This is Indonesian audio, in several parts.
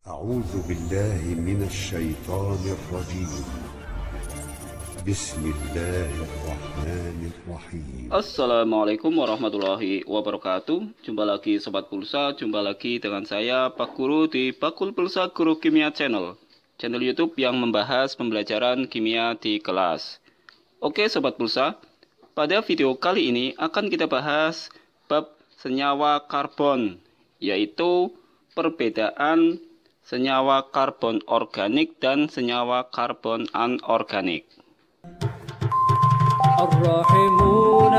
أعوذ بالله من الشيطان الرجيم. بسم الله الرحمن الرحيم. Assalamualaikum warahmatullahi wabarakatuh. Jumpa lagi Sobat Pulsa, jumpa lagi dengan saya Pak Guru di Bakul Pulsa Guru Kimia Channel, channel YouTube yang membahas pembelajaran kimia di kelas. Oke Sobat Pulsa, pada video kali ini akan kita bahas bab senyawa karbon, yaitu perbedaan senyawa karbon organik dan senyawa karbon anorganik. الراحمون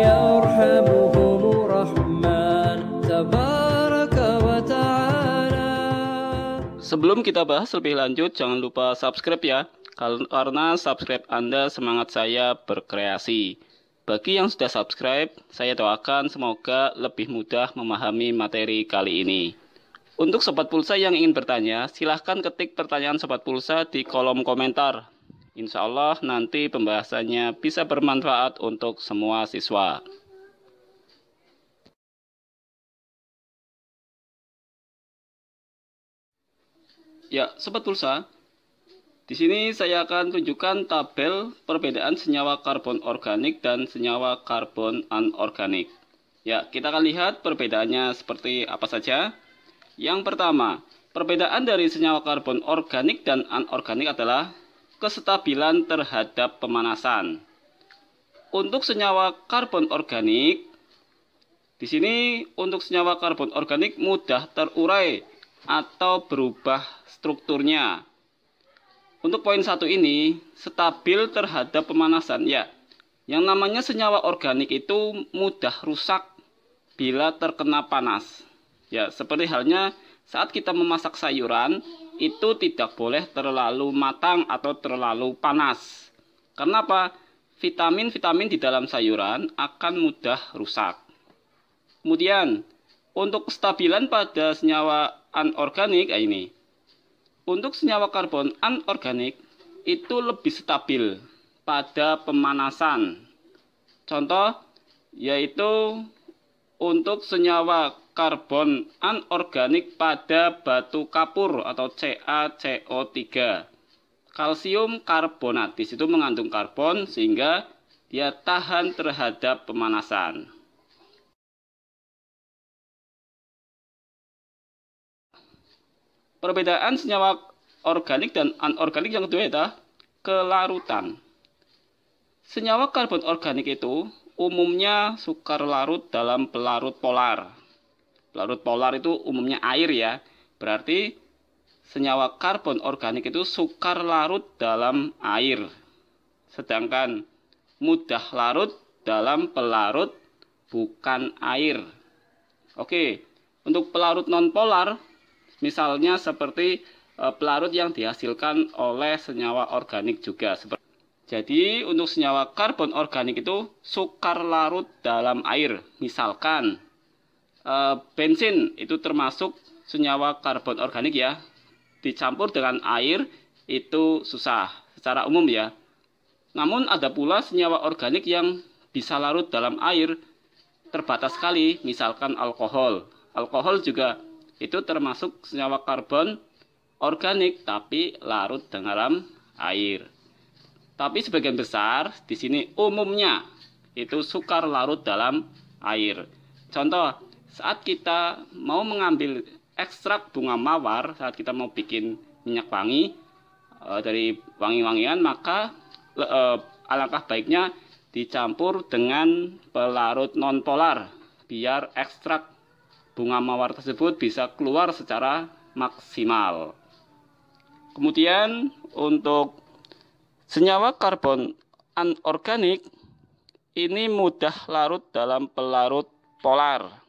يرحمهم الرحمن تبارك وتعالى. Sebelum kita bahas lebih lanjut, jangan lupa subscribe ya, karena subscribe Anda semangat saya berkreasi. Bagi yang sudah subscribe, saya doakan semoga lebih mudah memahami materi kali ini. Untuk Sobat Pulsa yang ingin bertanya, silahkan ketik pertanyaan Sobat Pulsa di kolom komentar. Insya Allah nanti pembahasannya bisa bermanfaat untuk semua siswa. Ya, Sobat Pulsa, di sini saya akan tunjukkan tabel perbedaan senyawa karbon organik dan senyawa karbon anorganik. Ya, kita akan lihat perbedaannya seperti apa saja. Yang pertama, perbedaan dari senyawa karbon organik dan anorganik adalah kestabilan terhadap pemanasan. Untuk senyawa karbon organik, di sini untuk senyawa karbon organik mudah terurai atau berubah strukturnya. Untuk poin 1 ini, stabil terhadap pemanasan. Ya, yang namanya senyawa organik itu mudah rusak bila terkena panas. Ya, seperti halnya saat kita memasak sayuran, itu tidak boleh terlalu matang atau terlalu panas. Karena apa? Vitamin-vitamin di dalam sayuran akan mudah rusak. Kemudian, untuk kestabilan pada senyawa anorganik ini. Untuk senyawa karbon anorganik itu lebih stabil pada pemanasan. Contoh yaitu untuk senyawa karbon anorganik pada batu kapur atau CaCO3. Kalsium karbonat di situ mengandung karbon sehingga dia tahan terhadap pemanasan. Perbedaan senyawa organik dan anorganik yang kedua adalah kelarutan. Senyawa karbon organik itu umumnya sukar larut dalam pelarut polar. Pelarut polar itu umumnya air ya. Berarti senyawa karbon organik itu sukar larut dalam air. Sedangkan mudah larut dalam pelarut bukan air. Oke, untuk pelarut nonpolar misalnya seperti pelarut yang dihasilkan oleh senyawa organik juga. Jadi untuk senyawa karbon organik itu sukar larut dalam air. Misalkan bensin itu termasuk senyawa karbon organik ya. Dicampur dengan air itu susah secara umum ya. Namun ada pula senyawa organik yang bisa larut dalam air terbatas sekali. Misalkan alkohol. Alkohol juga itu termasuk senyawa karbon organik tapi larut dalam air. Tapi sebagian besar di sini umumnya itu sukar larut dalam air. Contoh, saat kita mau mengambil ekstrak bunga mawar, saat kita mau bikin minyak wangi dari wangi-wangian, maka alangkah baiknya dicampur dengan pelarut nonpolar biar ekstrak bunga mawar tersebut bisa keluar secara maksimal. Kemudian untuk senyawa karbon anorganik ini mudah larut dalam pelarut polar.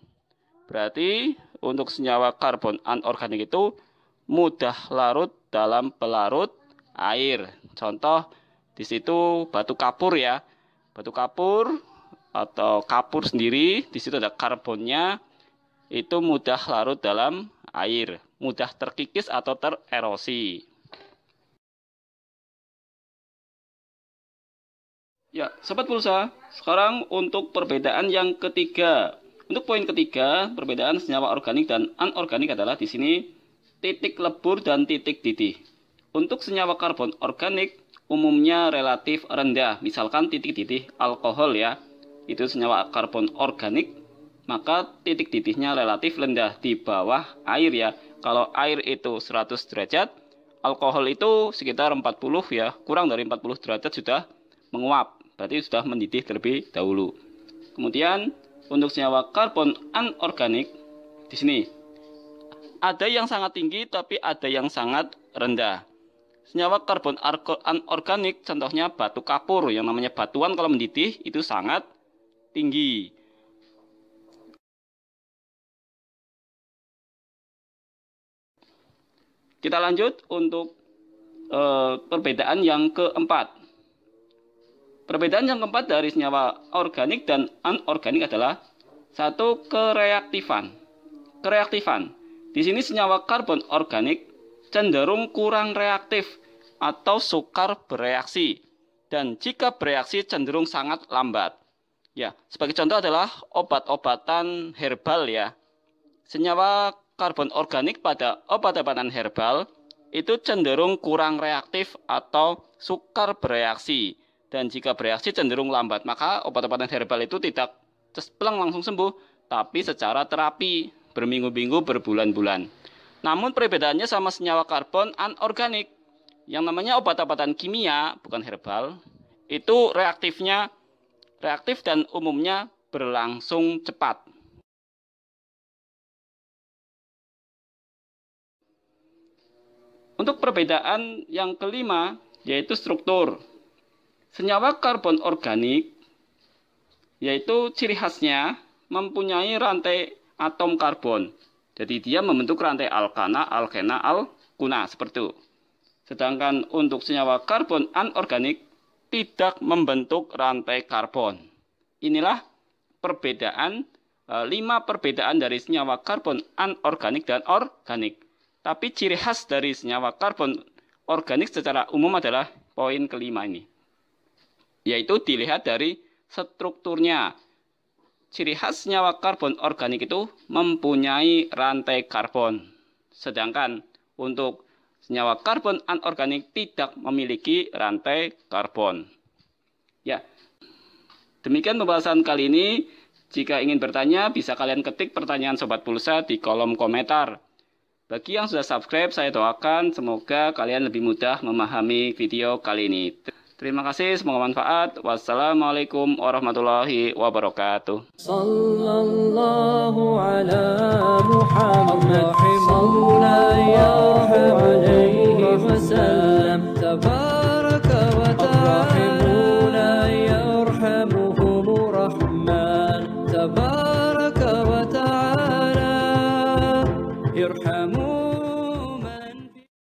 Berarti untuk senyawa karbon anorganik itu mudah larut dalam pelarut air. Contoh di situ batu kapur ya. Batu kapur atau kapur sendiri, di situ ada karbonnya, itu mudah larut dalam air, mudah terkikis atau tererosi. Ya, Sobat Pulsa, sekarang untuk perbedaan yang ketiga. Untuk poin ketiga, perbedaan senyawa organik dan anorganik adalah di sini titik lebur dan titik didih. Untuk senyawa karbon organik umumnya relatif rendah. Misalkan titik didih alkohol ya, itu senyawa karbon organik, maka titik didihnya relatif rendah di bawah air ya. Kalau air itu 100 derajat, alkohol itu sekitar 40 ya, kurang dari 40 derajat sudah menguap, berarti sudah mendidih terlebih dahulu. Kemudian untuk senyawa karbon anorganik di sini ada yang sangat tinggi tapi ada yang sangat rendah. Senyawa karbon anorganik contohnya batu kapur, yang namanya batuan kalau mendidih itu sangat tinggi. Kita lanjut untuk perbedaan yang keempat. Perbedaan yang keempat dari senyawa organik dan anorganik adalah satu, kereaktifan. Kereaktifan. Di sini senyawa karbon organik cenderung kurang reaktif atau sukar bereaksi, dan jika bereaksi cenderung sangat lambat. Ya, sebagai contoh adalah obat-obatan herbal ya. Senyawa karbon organik pada obat-obatan herbal itu cenderung kurang reaktif atau sukar bereaksi, dan jika bereaksi cenderung lambat. Maka obat-obatan herbal itu tidak cespleng langsung sembuh, tapi secara terapi berminggu-minggu, berbulan-bulan. Namun perbedaannya sama senyawa karbon anorganik. Yang namanya obat-obatan kimia, bukan herbal, itu reaktif dan umumnya berlangsung cepat. Untuk perbedaan yang kelima yaitu struktur. Senyawa karbon organik yaitu ciri khasnya mempunyai rantai atom karbon. Jadi dia membentuk rantai alkana, alkena, alkuna seperti itu. Sedangkan untuk senyawa karbon anorganik tidak membentuk rantai karbon. Inilah perbedaan 5 perbedaan dari senyawa karbon anorganik dan organik. Tapi ciri khas dari senyawa karbon organik secara umum adalah poin kelima ini, yaitu dilihat dari strukturnya. Ciri khas senyawa karbon organik itu mempunyai rantai karbon, sedangkan untuk senyawa karbon anorganik tidak memiliki rantai karbon. Ya, demikian pembahasan kali ini. Jika ingin bertanya, bisa kalian ketik pertanyaan Sobat Pulsa di kolom komentar. Bagi yang sudah subscribe, saya doakan semoga kalian lebih mudah memahami video kali ini. Terima kasih, semoga manfaat. Wassalamualaikum warahmatullahi wabarakatuh. Sallallahu ala Muhammad sallallahu alaihi wasallam. Tabaraka wa ta'ala yarhamuhumur rahman. Tabaraka wa ta'ala yarhamu